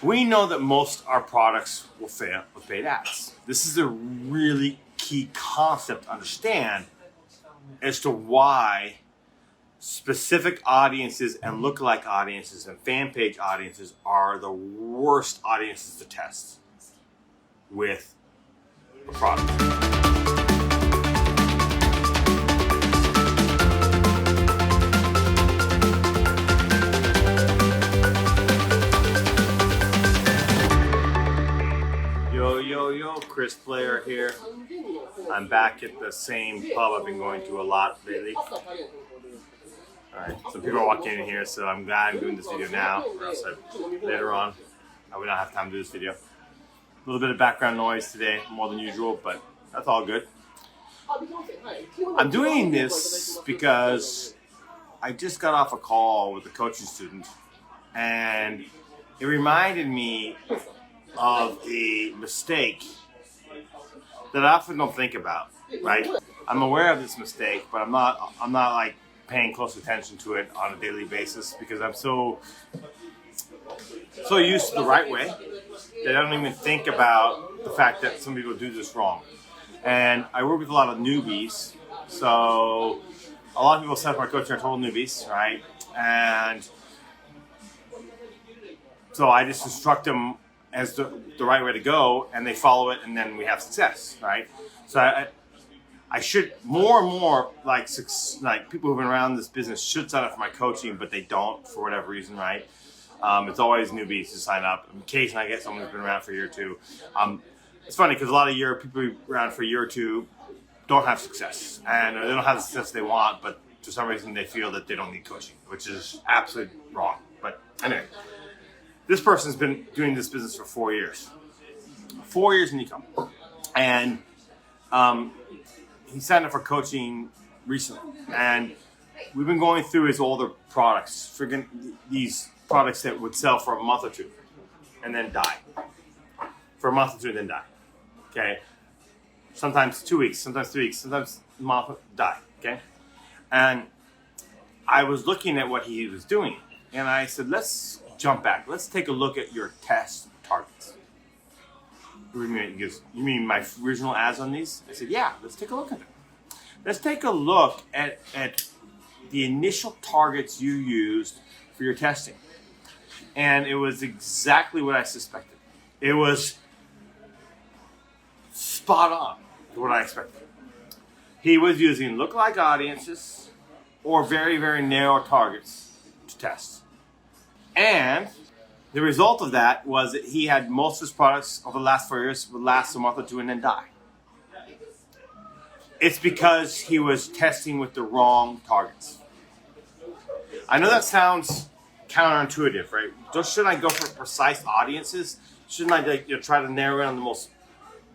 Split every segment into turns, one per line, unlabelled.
We know that most our products will fail with paid ads. This is a really key concept to understand as to why specific audiences and lookalike audiences and fan page audiences are the worst audiences to test with a product. Yo, Chris Blair here. I'm back at the same pub I've been going to a lot lately. Alright, so people are walking in here, so I'm glad I'm doing this video now, or else later on I would not have time to do this video. A little bit of background noise today, more than usual, but that's all good. I'm doing this because I just got off a call with a coaching student, and it reminded me of a mistake that I often don't think about, right? I'm aware of this mistake, but I'm not like paying close attention to it on a daily basis because I'm so used to the right way that I don't even think about the fact that some people do this wrong. And I work with a lot of newbies, so a lot of people set up my coaching are total newbies, right? And so I just instruct them as the right way to go, and they follow it, and then we have success, right? So I should more and more like people who've been around this business should sign up for my coaching, but they don't for whatever reason, right? It's always newbies to sign up. Occasionally I get someone who's been around for a year or two. It's funny because a lot of people who've been around for a year or two don't have success, and they don't have the success they want, but for some reason they feel that they don't need coaching, which is absolutely wrong. But anyway. This person's been doing this business for 4 years. 4 years in Ecom. And he signed up for coaching recently. And we've been going through his older products. These products that would sell for a month or two and then die. For a month or two and then die. Okay? Sometimes 2 weeks, sometimes 3 weeks, sometimes a month, die. Okay? And I was looking at what he was doing. And I said, let's jump back. Let's take a look at your test targets. He goes, you mean my original ads on these? I said, yeah, let's take a look at them. Let's take a look at the initial targets you used for your testing. And it was exactly what I suspected. It was spot on to what I expected. He was using lookalike audiences or very, very narrow targets to test. And the result of that was that he had most of his products over the last 4 years would last a month or two and then die. It's because he was testing with the wrong targets. I know that sounds counterintuitive, right? Shouldn't I go for precise audiences? Shouldn't I try to narrow down the most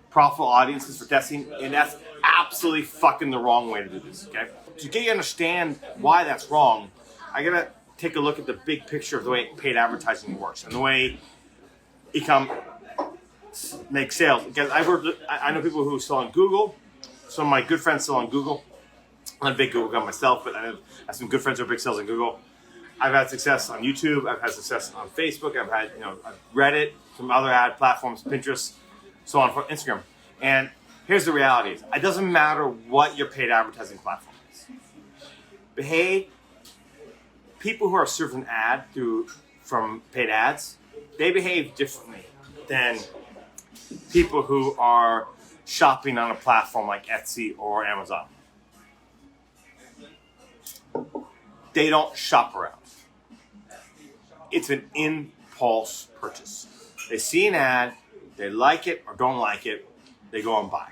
profitable audiences for testing? And that's absolutely fucking the wrong way to do this, okay? To get you to understand why that's wrong, I gotta take a look at the big picture of the way paid advertising works and the way Ecom makes sales. Because I know people who sell on Google. Some of my good friends sell on Google. I'm not a big Google guy myself, but I have some good friends who are big sales on Google. I've had success on YouTube. I've had success on Facebook. I've had Reddit, some other ad platforms, Pinterest, so on for Instagram. And here's the reality: it doesn't matter what your paid advertising platform is. People who are served an ad from paid ads, they behave differently than people who are shopping on a platform like Etsy or Amazon. They don't shop around. It's an impulse purchase. They see an ad, they like it or don't like it, they go and buy.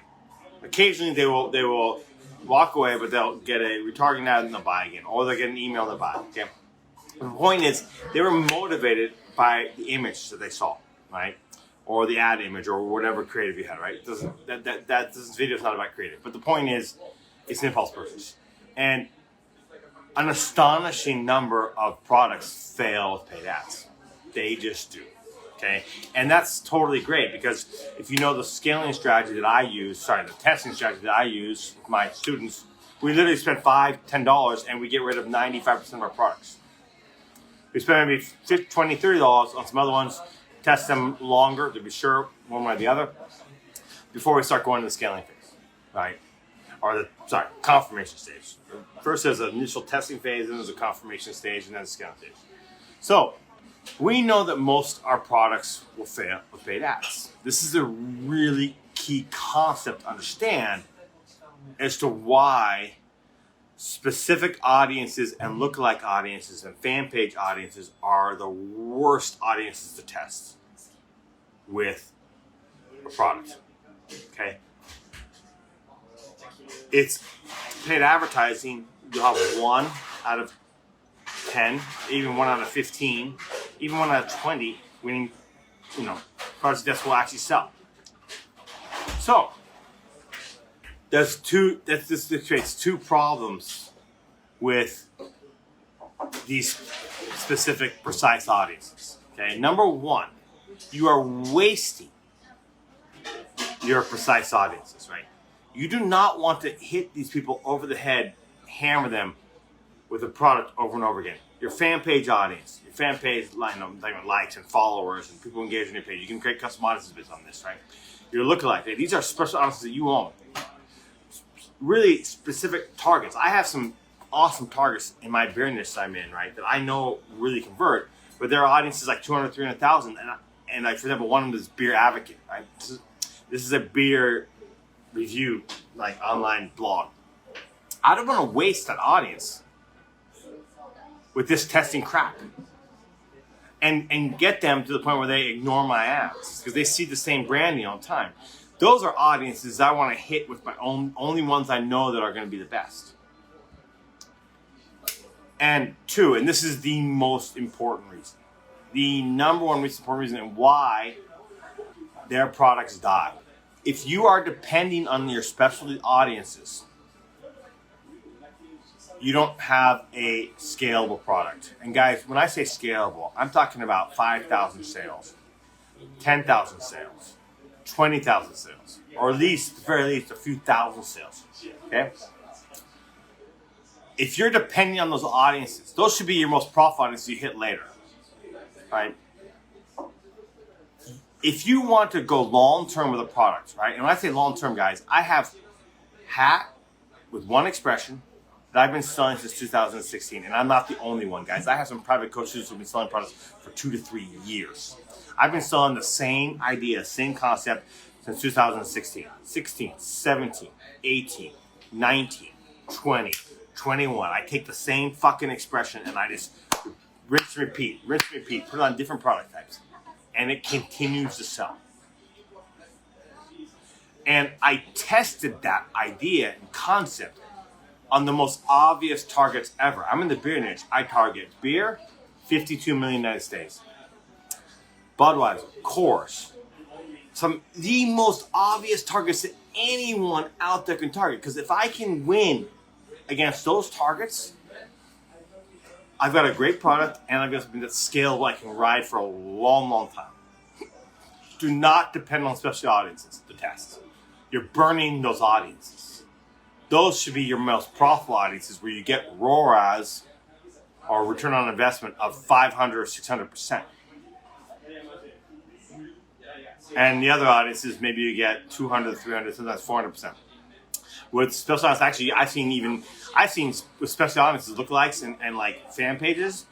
Occasionally they will walk away, but they'll get a retargeting ad and they'll buy again, or they'll get an email and they'll buy. Okay. The point is, they were motivated by the image that they saw, right? Or the ad image, or whatever creative you had, right? This video is not about creative, but the point is, it's an impulse purchase, and an astonishing number of products fail with paid ads. They just do, okay? And that's totally great because if you know the scaling strategy that I use, the testing strategy that I use with my students, we literally spend $5, $10, and we get rid of 95% of our products. We spend maybe $20, $30 on some other ones, test them longer to be sure, one way or the other, before we start going to the scaling phase, right? Or confirmation stage. First there's an initial testing phase, then there's a confirmation stage, and then a scaling stage. So we know that most our products will fail with paid ads. This is a really key concept to understand as to why specific audiences and lookalike audiences and fan page audiences are the worst audiences to test with a product. Okay? It's paid advertising. You'll have 1 out of 10, even 1 out of 15, even 1 out of 20 winning, products that will actually sell. So this creates 2 problems with these specific precise audiences. Okay, number 1, you are wasting your precise audiences, right? You do not want to hit these people over the head, hammer them with a product over and over again. Your fan page audience, your fan page likes and followers and people engaged in your page. You can create custom audiences based on this, right? Your lookalike. These are special audiences that you own. Really specific targets. I have some awesome targets in my beer niche I'm in, right, that I know really convert, but their audience is like 200, 300,000. And like, for example, one of them is Beer Advocate, right? This is a beer review, like, online blog. I don't want to waste that audience with this testing crap and get them to the point where they ignore my ads because they see the same branding all the time. Those are audiences I want to hit with my only ones I know that are going to be the best. And 2, and this is the most important reason, the number 1 most important reason and why their products die. If you are depending on your specialty audiences, you don't have a scalable product. And guys, when I say scalable, I'm talking about 5,000 sales, 10,000 sales, 20,000 sales, or at the very least, a few thousand sales. Okay? If you're depending on those audiences, those should be your most profitable audiences you hit later, right? If you want to go long-term with a product, right? And when I say long-term, guys, I have hat with one expression that I've been selling since 2016, and I'm not the only one, guys. I have some private coaches who've been selling products for 2 to 3 years. I've been selling the same idea, same concept since 2016, 16, 17, 18, 19, 20, 21. I take the same fucking expression and I just rinse and repeat, put it on different product types. And it continues to sell. And I tested that idea and concept on the most obvious targets ever. I'm in the beer niche. I target beer, 52 million United States. Budweiser, Coors. The most obvious targets that anyone out there can target. Because if I can win against those targets, I've got a great product and I've got something that's scalable I can ride for a long, long time. Do not depend on special audiences to test. You're burning those audiences. Those should be your most profitable audiences where you get ROAS or return on investment of 500 or 600%. And the other audiences, maybe you get 200, 300, sometimes 400%. With special audiences, actually, I've seen with special audiences, lookalikes and like fan pages,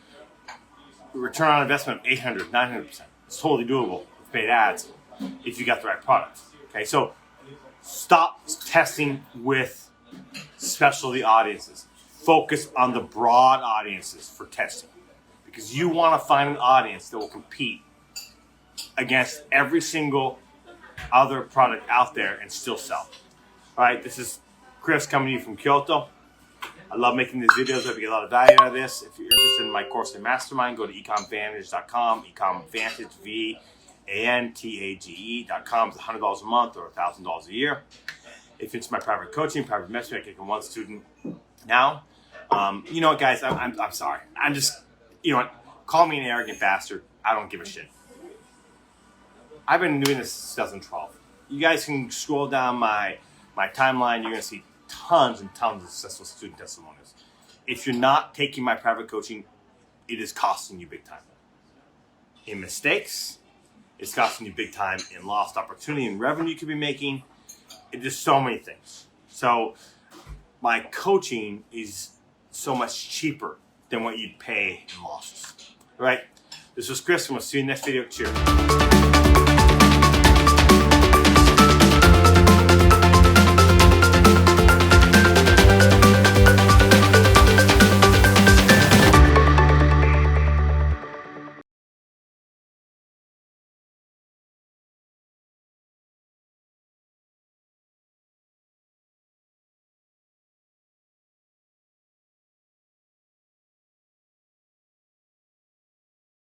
return on investment of 800, 900%. It's totally doable with paid ads if you got the right product. Okay, so stop testing with specialty audiences. Focus on the broad audiences for testing because you want to find an audience that will compete against every single other product out there and still sell. All right, this is Chris coming to you from Kyoto. I love making these videos. I hope you get a lot of value out of this. If you're interested in my course and mastermind, go to ecomvantage.com, ecomvantage, VANTAGE.com. It's $100 a month or $1,000 a year. If it's my private coaching, private mentoring, I take one student now. You know what, guys? I'm sorry. I'm just, you know what? Call me an arrogant bastard. I don't give a shit. I've been doing this since 2012. You guys can scroll down my timeline. You're going to see tons and tons of successful student testimonials. If you're not taking my private coaching, it is costing you big time. In mistakes, It's costing you big time in lost opportunity and revenue you could be making. It's just so many things. So my coaching is so much cheaper than what you'd pay in losses. All right? This was Chris, and we'll see you in the next video. Cheers.